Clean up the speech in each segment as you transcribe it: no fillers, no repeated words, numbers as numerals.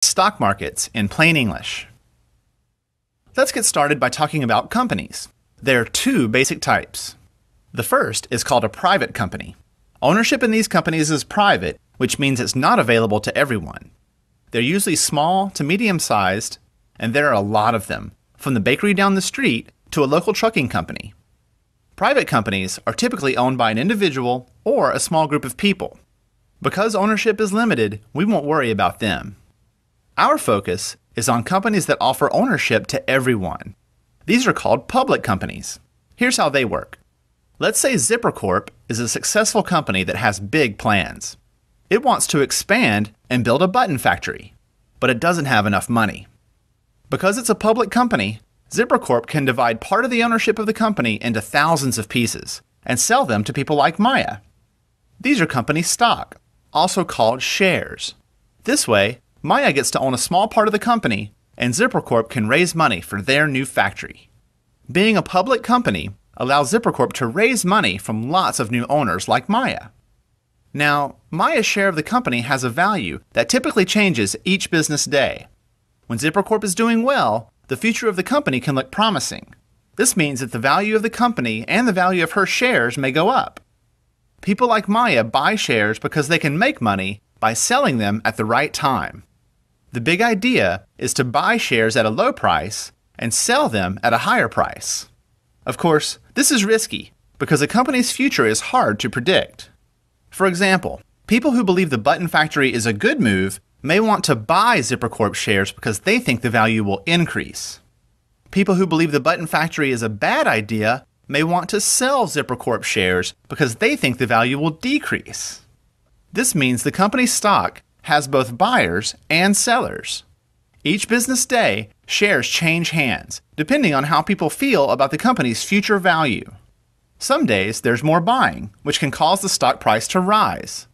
Stock markets in plain English. Let's get started by talking about companies. There are two basic types. The first is called a private company. Ownership in these companies is private, which means it's not available to everyone. They're usually small to medium-sized, and there are a lot of them, from the bakery down the street to a local trucking company. Private companies are typically owned by an individual or a small group of people. Because ownership is limited, we won't worry about them. Our focus is on companies that offer ownership to everyone. These are called public companies. Here's how they work. Let's say Zipper Corp is a successful company that has big plans. It wants to expand and build a button factory, but it doesn't have enough money. Because it's a public company, Zipper Corp can divide part of the ownership of the company into thousands of pieces and sell them to people like Maya. These are company stock, also called shares. This way, Maya gets to own a small part of the company, and Zipper Corp can raise money for their new factory. Being a public company allows Zipper Corp to raise money from lots of new owners like Maya. Now, Maya's share of the company has a value that typically changes each business day. When Zipper Corp is doing well, the future of the company can look promising. This means that the value of the company and the value of her shares may go up. People like Maya buy shares because they can make money by selling them at the right time. The big idea is to buy shares at a low price and sell them at a higher price. Of course, this is risky because a company's future is hard to predict. For example, people who believe the button factory is a good move may want to buy Zipper Corp shares because they think the value will increase. People who believe the button factory is a bad idea may want to sell Zipper Corp shares because they think the value will decrease. This means the company's stock has both buyers and sellers. Each business day, shares change hands, depending on how people feel about the company's future value. Some days, there's more buying, which can cause the stock price to rise.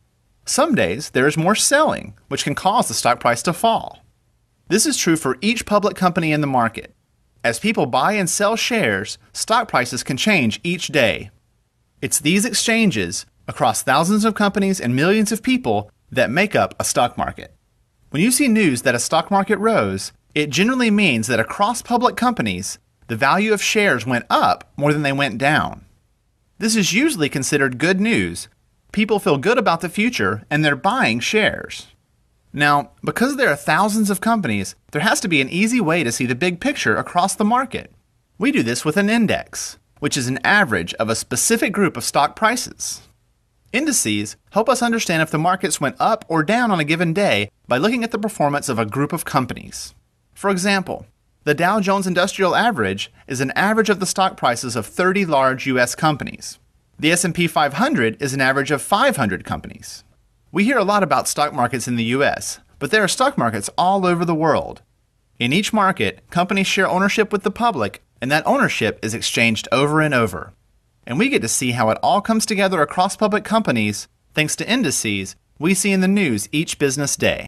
Some days, there is more selling, which can cause the stock price to fall. This is true for each public company in the market. As people buy and sell shares, stock prices can change each day. It's these exchanges, across thousands of companies and millions of people, that make up a stock market. When you see news that a stock market rose, it generally means that across public companies, the value of shares went up more than they went down. This is usually considered good news. People feel good about the future and they're buying shares. Now, because there are thousands of companies, there has to be an easy way to see the big picture across the market. We do this with an index, which is an average of a specific group of stock prices. Indices help us understand if the markets went up or down on a given day by looking at the performance of a group of companies. For example, the Dow Jones Industrial Average is an average of the stock prices of 30 large U.S. companies. The S&P 500 is an average of 500 companies. We hear a lot about stock markets in the U.S., but there are stock markets all over the world. In each market, companies share ownership with the public, and that ownership is exchanged over and over. And we get to see how it all comes together across public companies thanks to indices we see in the news each business day.